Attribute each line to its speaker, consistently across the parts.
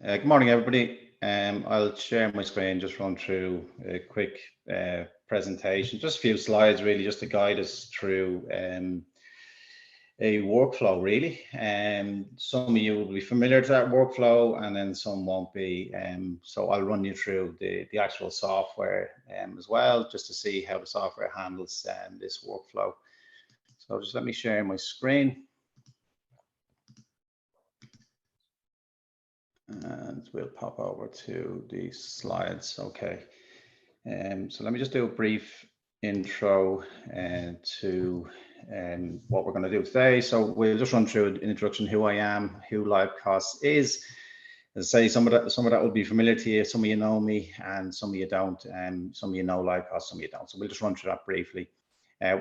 Speaker 1: Good morning, everybody. I'll share my screen, just run through a quick presentation, just a few slides really, just to guide us through a workflow really. Some of you will be familiar to that workflow and then some won't be. So I'll run you through the actual software as well, just to see how the software handles this workflow. So just let me share my screen. And we'll pop over to the slides. Okay. So let me just do a brief intro to what we're going to do today. So we'll just run through an introduction, who I am, who LiveCosts is. As I say, some of that will be familiar to you. Some of you know me, and some of you don't. Some of you know LiveCosts, some of you don't. So we'll just run through that briefly.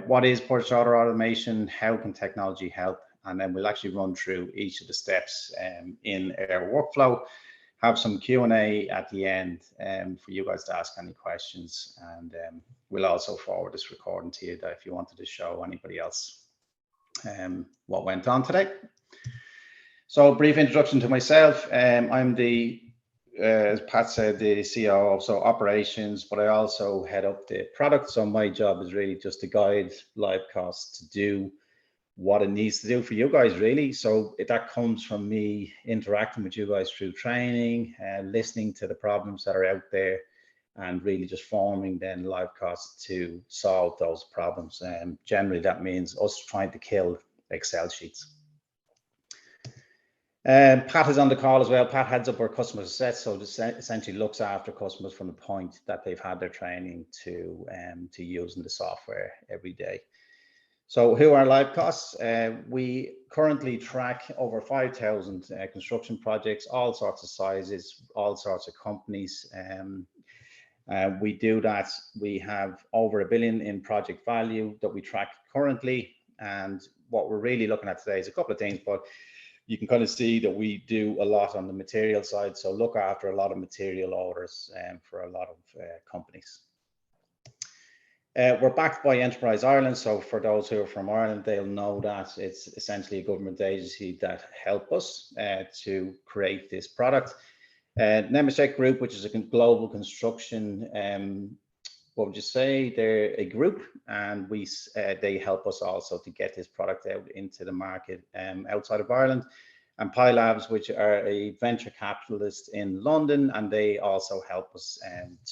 Speaker 1: What is purchase order automation? How can technology help? And then we'll actually run through each of the steps in our workflow, have some Q&A at the end for you guys to ask any questions. And we'll also forward this recording to you that if you wanted to show anybody else what went on today. So brief introduction to myself. I'm as Pat said, the COO, so operations, but I also head up the product. So my job is really just to guide LiveCosts to do what it needs to do for you guys really. So that comes from me interacting with you guys through training and listening to the problems that are out there, and really just forming then LiveCosts to solve those problems. And generally that means us trying to kill Excel sheets. Pat is on the call as well. Pat heads up our customer success, so this essentially looks after customers from the point that they've had their training to using the software every day. So who are LiveCosts? We currently track over 5,000 construction projects, all sorts of sizes, all sorts of companies. We do that. We have over $1 billion in project value that we track currently. And what we're really looking at today is a couple of things, but you can kind of see that we do a lot on the material side. So look after a lot of material orders for a lot of companies. We're backed by Enterprise Ireland. So for those who are from Ireland, they'll know that it's essentially a government agency that help us to create this product. Nemetschek Group, which is a global construction, what would you say? They're a group, and they help us also to get this product out into the market outside of Ireland. And Pi Labs, which are a venture capitalist in London, and they also help us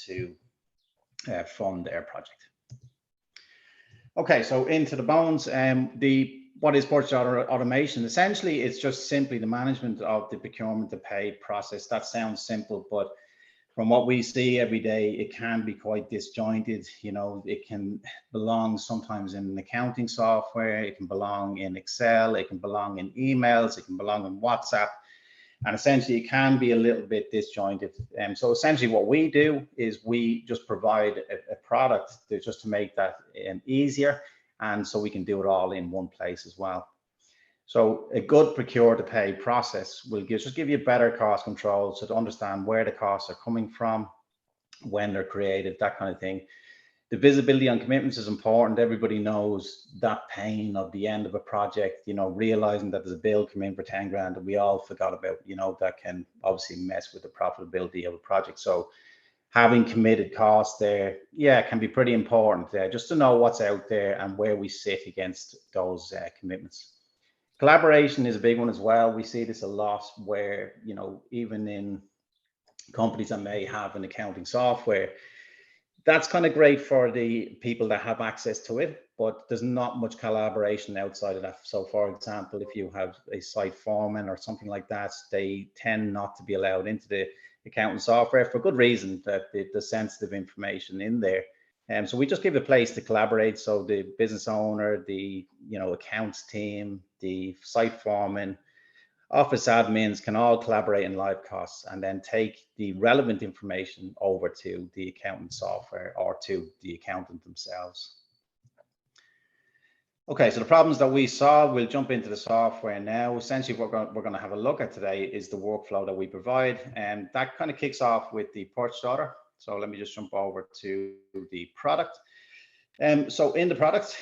Speaker 1: to fund their project. Okay, so into the bones. What is purchase order automation? Essentially, it's just simply the management of the procurement to pay process. That sounds simple, but from what we see every day, it can be quite disjointed. You know, it can belong sometimes in an accounting software, it can belong in Excel, it can belong in emails, it can belong in WhatsApp, and essentially it can be a little bit disjointed. So essentially what we do is we just provide a product just to make that easier, and so we can do it all in one place as well. So a good procure to pay process will just give you better cost control, so to understand where the costs are coming from, when they're created, that kind of thing. The visibility on commitments is important. Everybody knows that pain of the end of a project, you know, realizing that there's a bill come in for 10 grand that we all forgot about, you know, that can obviously mess with the profitability of a project. So having committed costs there, yeah, can be pretty important there, just to know what's out there and where we sit against those commitments. Collaboration is a big one as well. We see this a lot where, you know, even in companies that may have an accounting software, that's kind of great for the people that have access to it, but there's not much collaboration outside of that. So for example, if you have a site foreman or something like that, they tend not to be allowed into the accounting software for good reason, that the sensitive information in there. So we just give a place to collaborate. So the business owner, the accounts team, the site foreman, office admins can all collaborate in LiveCosts and then take the relevant information over to the accountant software or to the accountant themselves. Okay, so the problems that we saw, we'll jump into the software now. Essentially, what we're going to have a look at today is the workflow that we provide, and that kind of kicks off with the purchase order. So let me just jump over to the product. So in the product,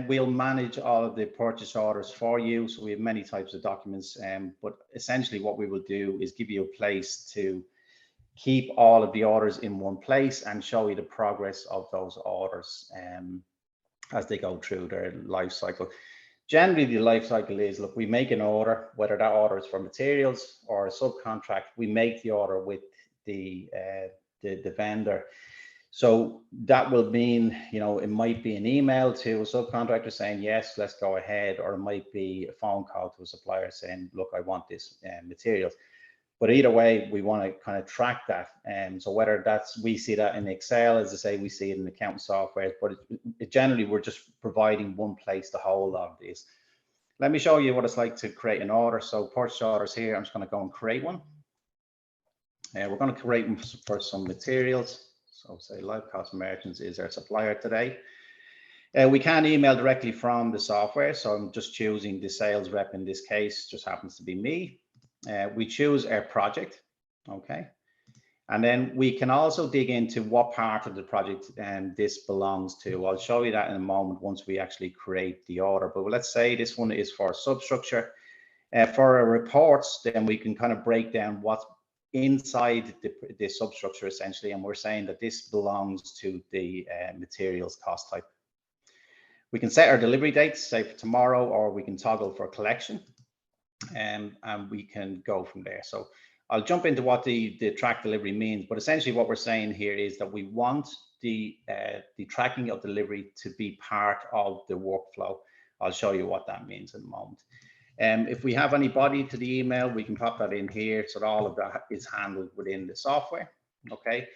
Speaker 1: we'll manage all of the purchase orders for you. So we have many types of documents, but essentially what we will do is give you a place to keep all of the orders in one place and show you the progress of those orders as they go through their life cycle. Generally, the life cycle is, look, we make an order, whether that order is for materials or a subcontract, we make the order with the vendor. So that will mean, you know, it might be an email to a subcontractor saying, yes, let's go ahead, or it might be a phone call to a supplier saying, look, I want this material. But either way, we want to kind of track that. So whether that's, we see that in Excel, as I say, we see it in accounting software, but generally we're just providing one place to hold all of this. Let me show you what it's like to create an order. So purchase orders here, I'm just going to go and create one. We're going to create one for some materials. So say LiveCosts Merchants is our supplier today. We can email directly from the software. So I'm just choosing the sales rep in this case, just happens to be me. We choose our project, okay? And then we can also dig into what part of the project this belongs to. I'll show you that in a moment once we actually create the order. But let's say this one is for substructure. For our reports, then we can kind of break down what's inside the substructure essentially, and we're saying that this belongs to the materials cost type. We can set our delivery dates, say for tomorrow, or we can toggle for collection, and we can go from there. So I'll jump into what the track delivery means, but essentially what we're saying here is that we want the tracking of delivery to be part of the workflow. I'll show you what that means in a moment. If we have any body to the email, we can pop that in here so that all of that is handled within the software. Okay,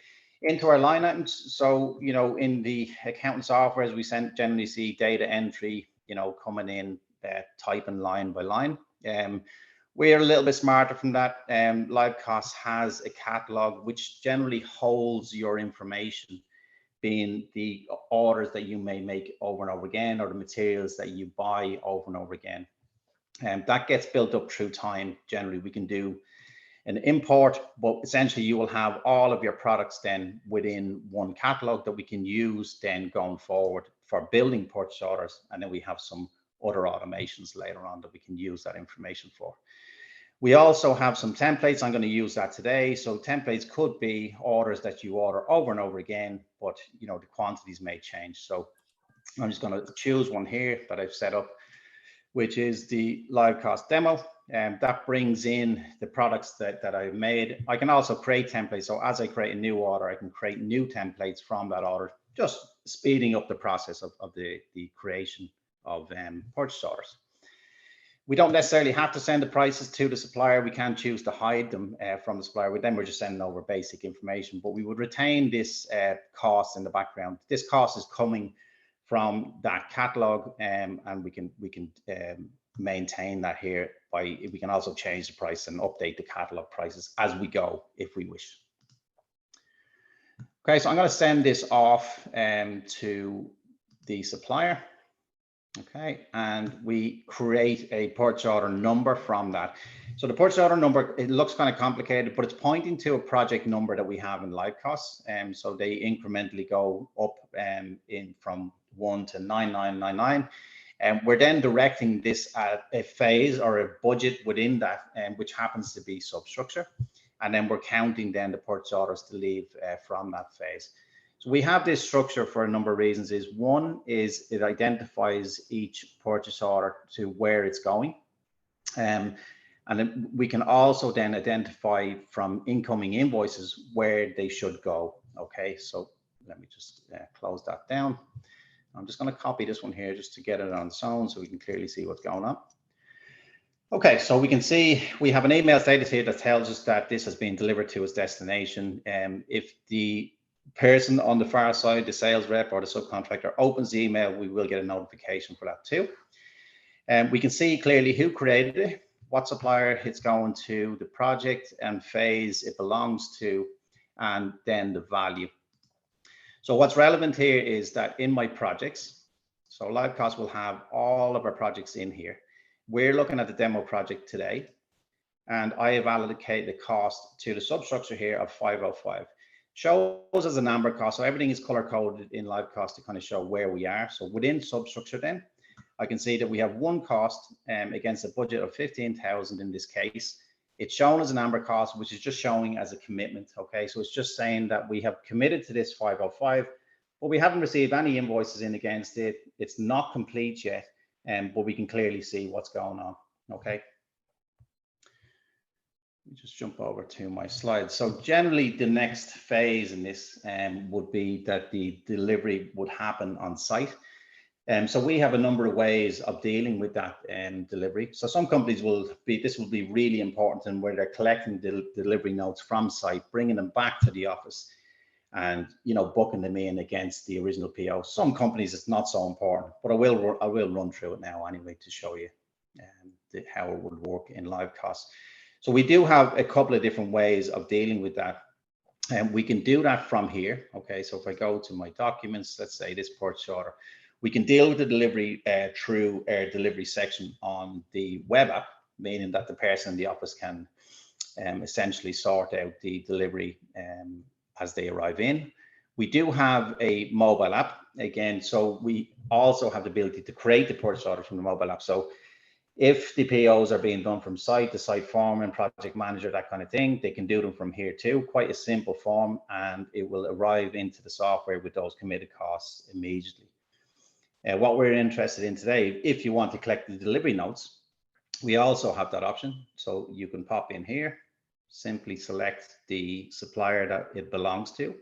Speaker 1: into our line items. So, you know, in the accounting software, as we generally see data entry, you know, coming in, typing line by line. We're a little bit smarter from that. LiveCosts has a catalog which generally holds your information, being the orders that you may make over and over again, or the materials that you buy over and over again. That gets built up through time. Generally, we can do an import, but essentially you will have all of your products then within one catalog that we can use then going forward for building purchase orders. And then we have some other automations later on that we can use that information for. We also have some templates. I'm going to use that today. So templates could be orders that you order over and over again, but you know, the quantities may change. So I'm just going to choose one here that I've set up, which is the LiveCosts demo. And that brings in the products that I've made. I can also create templates. So as I create a new order, I can create new templates from that order, just speeding up the process of the creation of purchase orders. We don't necessarily have to send the prices to the supplier. We can choose to hide them from the supplier. Then we're just sending over basic information, but we would retain this cost in the background. This cost is coming from that catalog, and we can maintain that here we can also change the price and update the catalog prices as we go if we wish. Okay, so I'm going to send this off to the supplier. Okay, and we create a purchase order number from that. So the purchase order number, it looks kind of complicated, but it's pointing to a project number that we have in LiveCosts. So they incrementally go up in from 1 to 9999. And we're then directing this at a phase or a budget within that, which happens to be substructure. And then we're counting then the purchase orders to leave from that phase. So we have this structure for a number of reasons. One is it identifies each purchase order to where it's going. And then we can also then identify from incoming invoices where they should go. Okay, so let me just close that down. I'm just going to copy this one here just to get it on its own so we can clearly see what's going on. Okay, so we can see we have an email status here that tells us that this has been delivered to its destination. If the person on the far side, the sales rep or the subcontractor, opens the email, we will get a notification for that too. And we can see clearly who created it, what supplier it's going to, the project and phase it belongs to, and then the value. So what's relevant here is that in my projects, so LiveCosts will have all of our projects in here. We're looking at the demo project today, and I have allocated the cost to the substructure here of 505. shows as an amber cost. So everything is color coded in LiveCosts to kind of show where we are. So within substructure then, I can see that we have one cost against a budget of 15,000 in this case. It's shown as an amber cost, which is just showing as a commitment. Okay, so it's just saying that we have committed to this 505, but we haven't received any invoices in against it. It's not complete yet, but we can clearly see what's going on. Okay. Let me just jump over to my slides. So generally, the next phase in this would be that the delivery would happen on site. So we have a number of ways of dealing with that delivery. So some companies this will be really important, and where they're collecting the delivery notes from site, bringing them back to the office, and booking them in against the original PO. Some companies it's not so important, but I will run through it now anyway to show you how it would work in LiveCosts. So we do have a couple of different ways of dealing with that. And we can do that from here. Okay, so if I go to my documents, let's say this purchase order, we can deal with the delivery through our delivery section on the web app, meaning that the person in the office can essentially sort out the delivery as they arrive in. We do have a mobile app again, so we also have the ability to create the purchase order from the mobile app. So if the POs are being done from site, the site foreman, project manager, that kind of thing, they can do them from here too. Quite a simple form, and it will arrive into the software with those committed costs immediately. What we're interested in today, if you want to collect the delivery notes, we also have that option. So you can pop in here, simply select the supplier that it belongs to,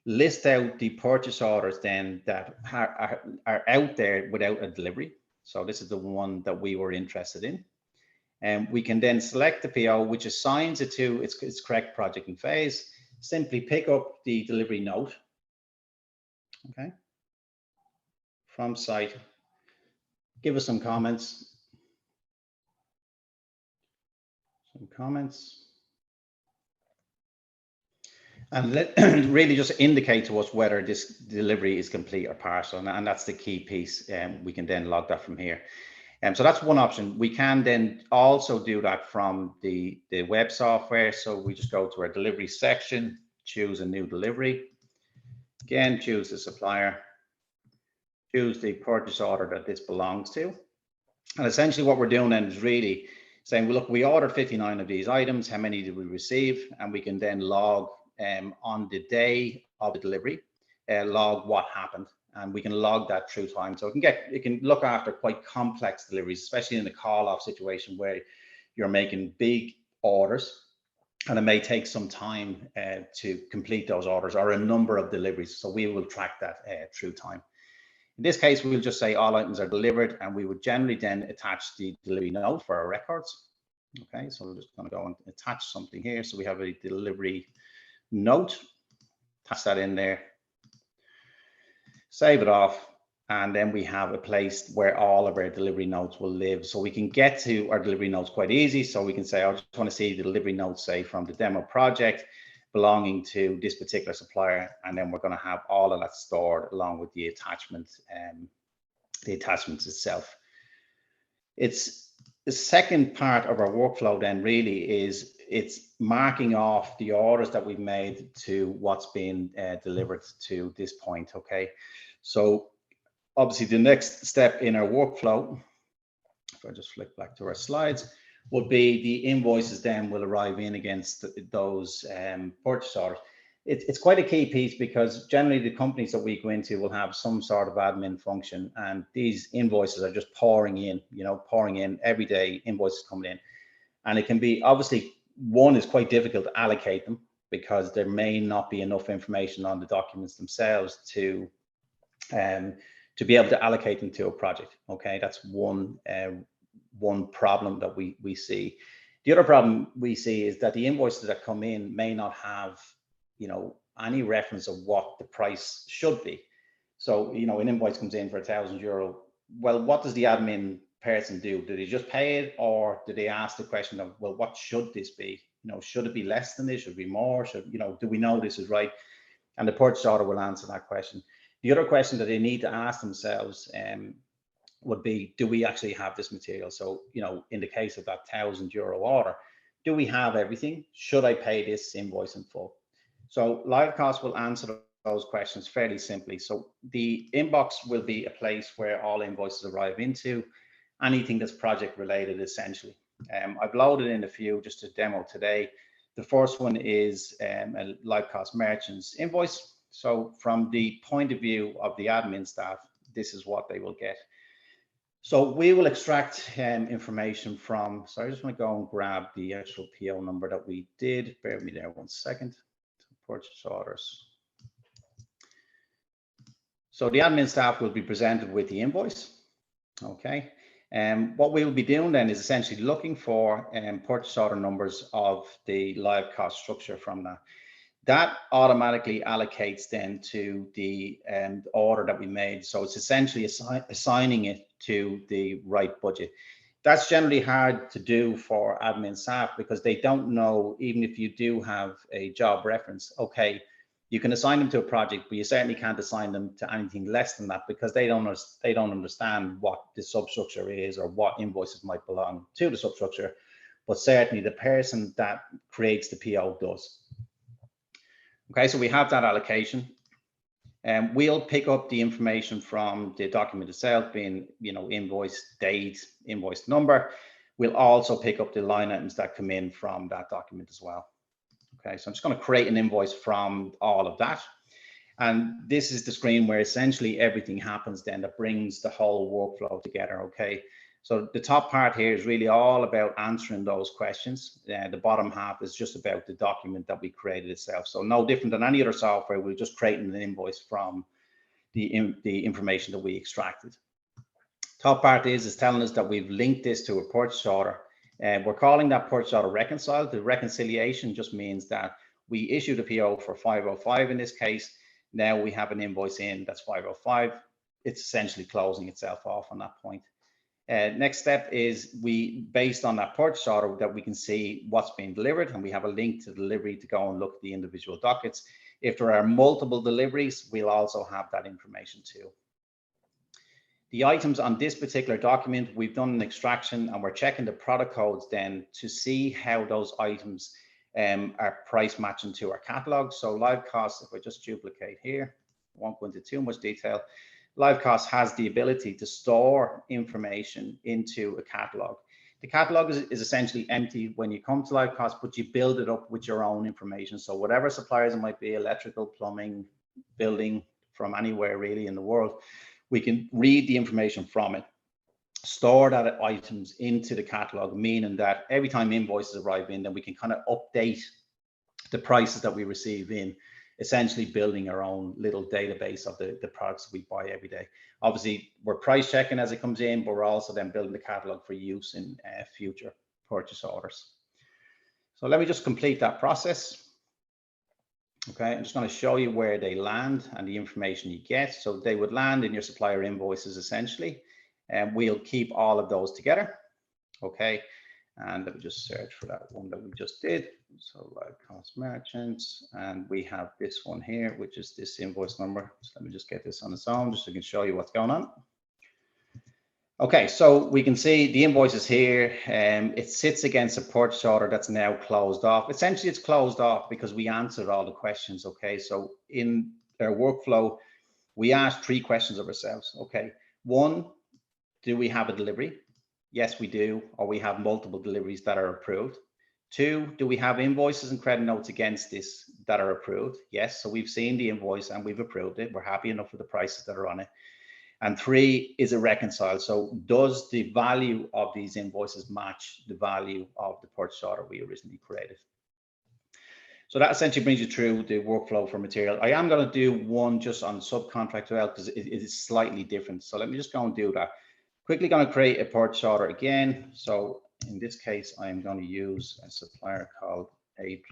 Speaker 1: list out the purchase orders then that are out there without a delivery. So this is the one that we were interested in. And we can then select the PO, which assigns it to its correct project and phase. Simply pick up the delivery note, okay, from site. Give us some comments. And let really just indicate to us whether this delivery is complete or partial, and that's the key piece. We can then log that from here. So that's one option. We can then also do that from the web software. So we just go to our delivery section, choose a new delivery. Again, choose the supplier, choose the purchase order that this belongs to. And essentially what we're doing then is really saying, well, look, we ordered 59 of these items. How many did we receive? And we can then log on the day of the delivery, log what happened. And we can log that through time. So it can look after quite complex deliveries, especially in the call-off situation where you're making big orders and it may take some time to complete those orders or a number of deliveries. So we will track that through time. In this case, we'll just say all items are delivered, and we would generally then attach the delivery note for our records. Okay, so we're just going to go and attach something here. So we have a delivery note, attach that in there, save it off, and then we have a place where all of our delivery notes will live. So we can get to our delivery notes quite easy. So we can say, I just want to see the delivery notes, say from the demo project belonging to this particular supplier, and then we're going to have all of that stored along with the attachments itself. It's the second part of our workflow then really is it's marking off the orders that we've made to what's been delivered to this point. Okay, so obviously the next step in our workflow, if I just flick back to our slides, would be the invoices then will arrive in against those purchase orders. It's quite a key piece because generally the companies that we go into will have some sort of admin function, and these invoices are just pouring in every day, invoices coming in. And it can be, obviously, one is quite difficult to allocate them because there may not be enough information on the documents themselves to be able to allocate them to a project. Okay, that's one problem that we see. The other problem we see is that the invoices that come in may not have, any reference of what the price should be. So, an invoice comes in for €1,000. Well, what does the admin person do? Do they just pay it, or do they ask the question of, well, what should this be? Should it be less than this? Should it be more? Do we know this is right? And the purchase order will answer that question. The other question that they need to ask themselves would be, do we actually have this material? So, in the case of that €1,000 order, do we have everything? Should I pay this invoice in full? So LiveCosts will answer those questions fairly simply. So the inbox will be a place where all invoices arrive into, anything that's project related essentially. I've loaded in a few just to demo today. The first one is a LiveCosts merchants invoice. So from the point of view of the admin staff, this is what they will get. So we will extract information from, so I just want to go and grab the actual PO number that we did. Bear with me there 1 second. Purchase orders. So the admin staff will be presented with the invoice. Okay. What we will be doing then is essentially looking for purchase order numbers of the LiveCosts structure from that. That automatically allocates then to the order that we made. So it's essentially assigning it to the right budget. That's generally hard to do for admin staff because they don't know, even if you do have a job reference, okay, you can assign them to a project, but you certainly can't assign them to anything less than that because they don't understand what the substructure is or what invoices might belong to the substructure, but certainly the person that creates the PO does. Okay, so we have that allocation, and we'll pick up the information from the document itself, being, you know, invoice date, invoice number. We'll also pick up the line items that come in from that document as well. Okay, so I'm just going to create an invoice from all of that. And this is the screen where essentially everything happens then that brings the whole workflow together. Okay, so the top part here is really all about answering those questions. The bottom half is just about the document that we created itself. So no different than any other software, we're just creating an invoice from the information that we extracted. Top part is telling us that we've linked this to a purchase order. We're calling that purchase order reconcile. The reconciliation just means that we issued a PO for 505 in this case. Now we have an invoice in that's 505. It's essentially closing itself off on that point. Next step is based on that purchase order, that we can see what's being delivered, and we have a link to delivery to go and look at the individual dockets. If there are multiple deliveries, we'll also have that information too. The items on this particular document, we've done an extraction and we're checking the product codes then to see how those items are price matching to our catalog. So LiveCosts, if I just duplicate here, I won't go into too much detail. LiveCosts has the ability to store information into a catalog. The catalog is essentially empty when you come to LiveCosts, but you build it up with your own information. So whatever suppliers it might be, electrical, plumbing, building, from anywhere really in the world, we can read the information from it, store that items into the catalog, meaning that every time invoices arrive in, then we can kind of update the prices that we receive in, essentially building our own little database of the products we buy every day. Obviously, we're price checking as it comes in, but we're also then building the catalog for use in future purchase orders. So let me just complete that process. Okay, I'm just going to show you where they land and the information you get. So they would land in your supplier invoices essentially, and we'll keep all of those together. Okay, and let me just search for that one that we just did. So LiveCosts merchants, and we have this one here, which is this invoice number. So let me just get this on its own just so I can show you what's going on. Okay, so we can see the invoices here. It sits against a purchase order that's now closed off. Essentially, it's closed off because we answered all the questions. Okay, so in our workflow, we asked 3 questions of ourselves. Okay, 1, do we have a delivery? Yes, we do, or we have multiple deliveries that are approved. 2, do we have invoices and credit notes against this that are approved? Yes, so we've seen the invoice and we've approved it. We're happy enough with the prices that are on it. And 3, is it reconciled? So does the value of these invoices match the value of the purchase order we originally created? So that essentially brings you through the workflow for material. I am going to do one just on subcontract as well because it is slightly different. So let me just go and do that. Quickly going to create a purchase order again. So in this case, I'm going to use a supplier called A+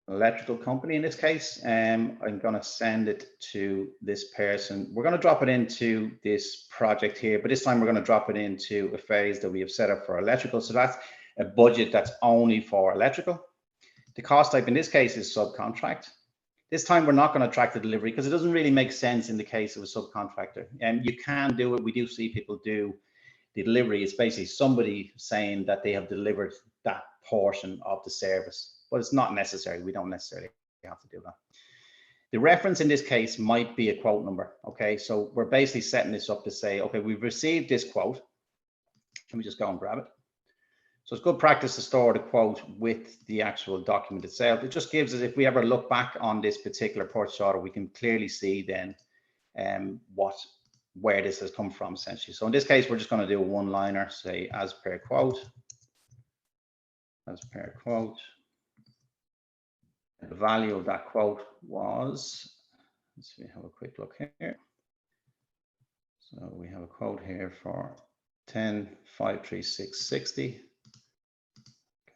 Speaker 1: electrical company in this case. I'm going to send it to this person. We're going to drop it into this project here, but this time we're going to drop it into a phase that we have set up for electrical. So that's a budget that's only for electrical. The cost type in this case is subcontract. This time we're not going to track the delivery because it doesn't really make sense in the case of a subcontractor. And you can do it. We do see people do the delivery. It's basically somebody saying that they have delivered that portion of the service. but it's not necessary. We don't necessarily have to do that. The reference in this case might be a quote number. Okay, so we're basically setting this up to say, okay, we've received this quote. Let me just go and grab it. So it's good practice to store the quote with the actual document itself. It just gives us, if we ever look back on this particular purchase order, we can clearly see then where this has come from essentially. So in this case, we're just going to do a one-liner, say as per quote. The value of that quote was, let's see, have a quick look here. So we have a quote here for 10,536.60.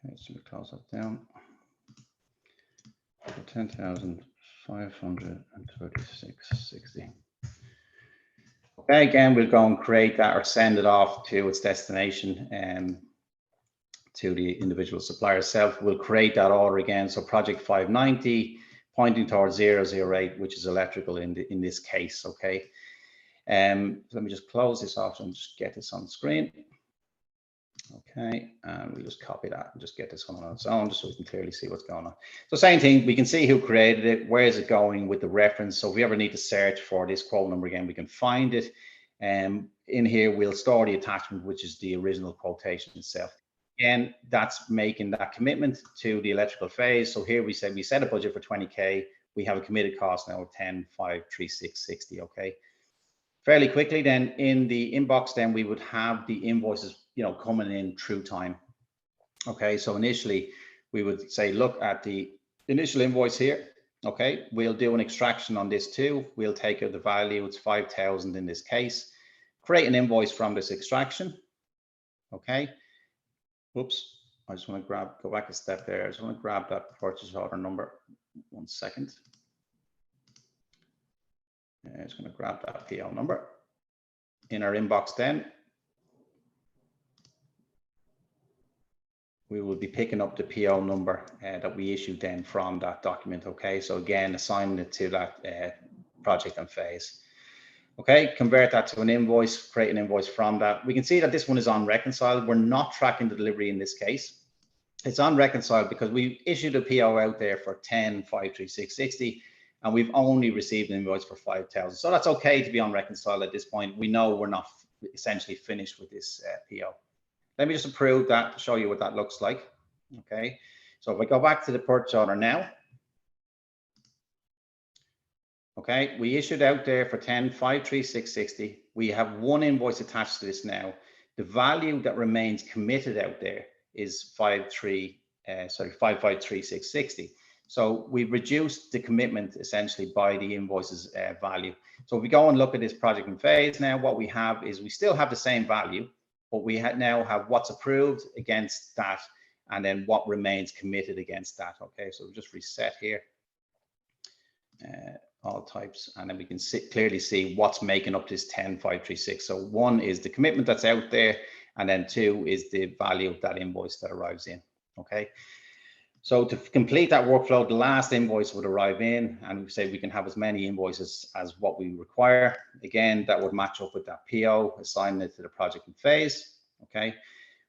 Speaker 1: Okay, so we close that down. 10,536.60. Okay, again, we'll go and create that or send it off to its destination to the individual supplier itself. We'll create that order again. So project 590 pointing towards 008, which is electrical in this case. Okay. Let me just close this off and just get this on the screen. Okay, and we'll just copy that and just get this one on its own, just so we can clearly see what's going on. So same thing, we can see who created it, where is it going with the reference. So if we ever need to search for this quote number again, we can find it. In here, we'll store the attachment, which is the original quotation itself. Again, that's making that commitment to the electrical phase. So here we said we set a budget for 20K. We have a committed cost now of 10,536.60. Okay. Fairly quickly then in the inbox, then we would have the invoices, coming in through time. Okay, so initially we would say, look at the initial invoice here. Okay, we'll do an extraction on this too. We'll take out the value, it's 5,000 in this case, create an invoice from this extraction. Okay, whoops, I just want to go back a step there. I just want to grab that purchase order number. 1 second. I'm just going to grab that PO number in our inbox. Then we will be picking up the PO number that we issued then from that document. Okay, so again, assigning it to that project and phase. Okay, convert that to an invoice, create an invoice from that. We can see that this one is on reconcile. We're not tracking the delivery in this case. It's on reconcile because we issued a PO out there for 10,536.60. And we've only received an invoice for 5,000. So that's okay to be on reconcile at this point. We know we're not essentially finished with this PO. Let me just approve that to show you what that looks like. Okay, so if I go back to the purchase order now. Okay, we issued out there for 10,536.60. We have one invoice attached to this now. The value that remains committed out there is 553.60. So we've reduced the commitment essentially by the invoice's value. So if we go and look at this project and phase now, what we have is we still have the same value, but we now have what's approved against that and then what remains committed against that. Okay, so we'll just reset here, all types, and then we can clearly see what's making up this 10,536. So one is the commitment that's out there, and then two is the value of that invoice that arrives in. Okay. So to complete that workflow, the last invoice would arrive in, and we say we can have as many invoices as what we require. Again, that would match up with that PO, assign it to the project and phase. Okay,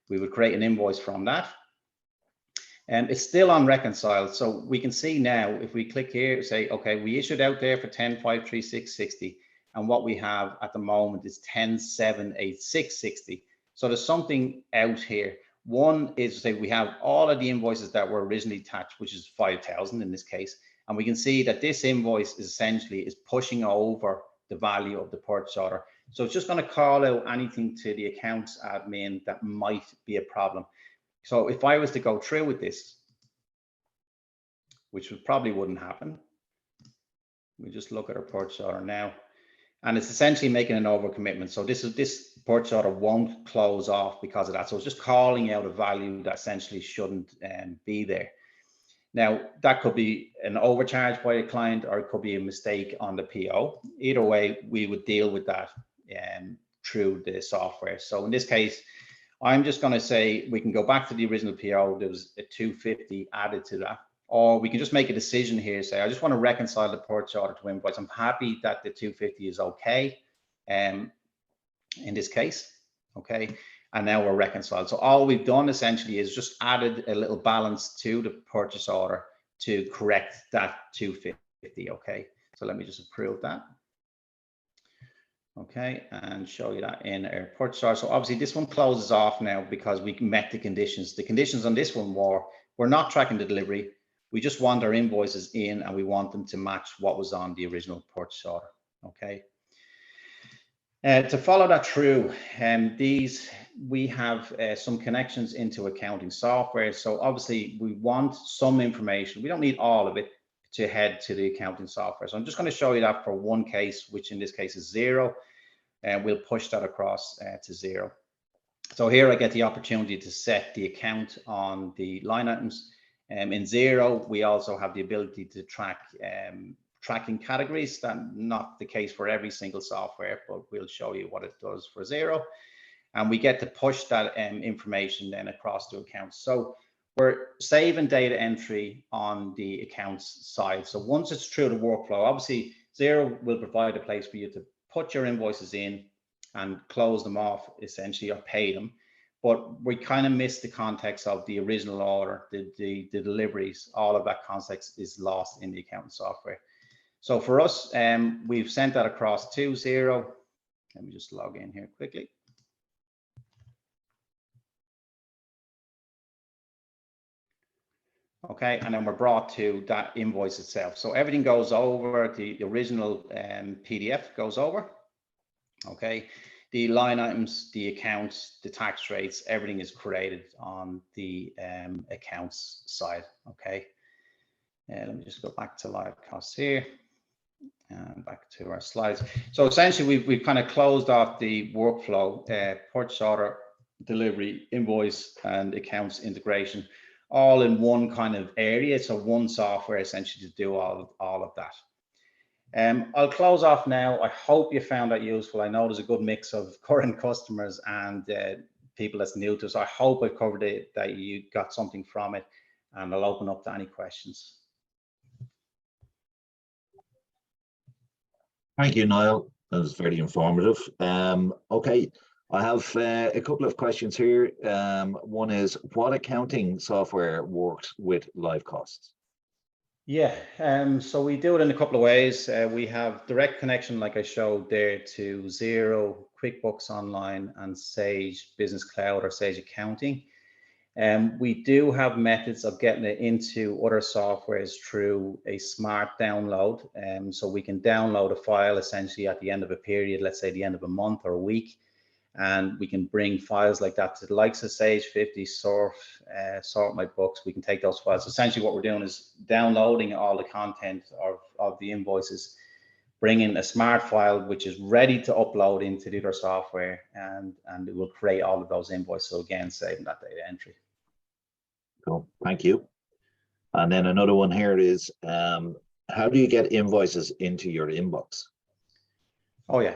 Speaker 1: we would create an invoice from that. And it's still on reconcile. So we can see now, if we click here, say, okay, we issued out there for 10,536.60, and what we have at the moment is 10,786.60. So there's something out here. One is say we have all of the invoices that were originally attached, which is 5,000 in this case, and we can see that this invoice is essentially pushing over the value of the purchase order. So it's just going to call out anything to the accounts admin that might be a problem. So if I was to go through with this, which probably wouldn't happen, we just look at our purchase order now, and it's essentially making an overcommitment. So this purchase order won't close off because of that. So it's just calling out a value that essentially shouldn't be there. Now, that could be an overcharge by a client, or it could be a mistake on the PO. Either way, we would deal with that through the software. So in this case, I'm just going to say we can go back to the original PO. There was a 250 added to that. Or we can just make a decision here, say, I just want to reconcile the purchase order to invoice. I'm happy that the 250 is okay in this case, okay? and now we're reconciled. So all we've done essentially is just added a little balance to the purchase order to correct that 250. Okay, so let me just approve that. Okay, and show you that in our purchase order. So obviously this one closes off now because we met the conditions. The conditions on this one were, we're not tracking the delivery. We just want our invoices in and we want them to match what was on the original purchase order. Okay. To follow that through, we have some connections into accounting software. So obviously we want some information. We don't need all of it to head to the accounting software. So I'm just going to show you that for one case, which in this case is Xero, and we'll push that across to Xero. So here I get the opportunity to set the account on the line items. In Xero, we also have the ability to track tracking categories. That's not the case for every single software, but we'll show you what it does for Xero. And we get to push that information then across to accounts. So we're saving data entry on the accounts side. So once it's through the workflow, obviously Xero will provide a place for you to put your invoices in and close them off essentially, or pay them. But we kind of miss the context of the original order, the deliveries, all of that context is lost in the accounting software. So for us, we've sent that across to Xero. Let me just log in here quickly. Okay, and then we're brought to that invoice itself. So everything goes over, the original PDF goes over. Okay, the line items, the accounts, the tax rates, everything is created on the accounts side. Okay, let me just go back to LiveCosts here and back to our slides. So essentially we've kind of closed off the workflow, purchase order, delivery, invoice, and accounts integration, all in one kind of area. So one software essentially to do all of that. I'll close off now. I hope you found that useful. I know there's a good mix of current customers and people that's new to us. I hope I covered it, that you got something from it, and I'll open up to any questions.
Speaker 2: Thank you, Niall. That was very informative. Okay, I have a couple of questions here. One is, what accounting software works with LiveCosts?
Speaker 1: Yeah, so we do it in a couple of ways. We have direct connection, like I showed there, to Xero, QuickBooks Online, and Sage Business Cloud or Sage Accounting. We do have methods of getting it into other softwares through a smart download. So we can download a file essentially at the end of a period, let's say the end of a month or a week, and we can bring files like that to the likes of Sage 50, Sort My Books. We can take those files. Essentially what we're doing is downloading all the content of the invoices, bringing a smart file which is ready to upload into the other software, and it will create all of those invoices. So again, saving that data entry.
Speaker 2: Cool, thank you. And then another one here is, how do you get invoices into your inbox?
Speaker 1: Oh yeah,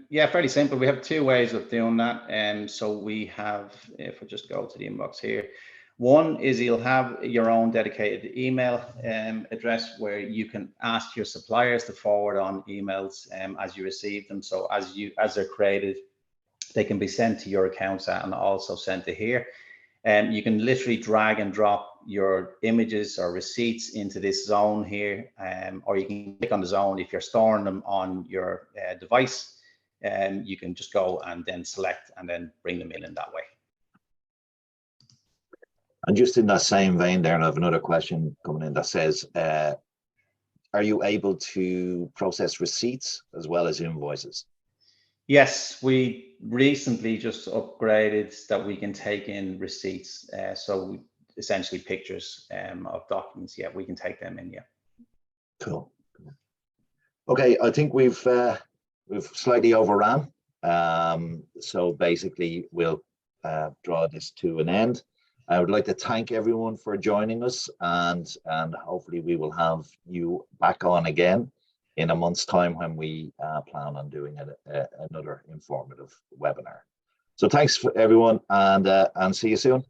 Speaker 1: yeah, fairly simple. We have two ways of doing that. So we have, if we just go to the inbox here, one is you'll have your own dedicated email address where you can ask your suppliers to forward on emails as you receive them. So as they're created, they can be sent to your accounts and also sent to here. You can literally drag and drop your images or receipts into this zone here, or you can click on the zone. If you're storing them on your device, you can just go and then select and then bring them in that way.
Speaker 2: And just in that same vein there, and I have another question coming in that says, are you able to process receipts as well as invoices?
Speaker 1: Yes, we recently just upgraded that we can take in receipts. So essentially pictures of documents. Yeah, we can take them in. Yeah.
Speaker 2: Cool. Okay, I think we've slightly overrun. So basically, we'll draw this to an end. I would like to thank everyone for joining us, and hopefully we will have you back on again in a month's time when we plan on doing another informative webinar. So thanks for everyone, and see you soon.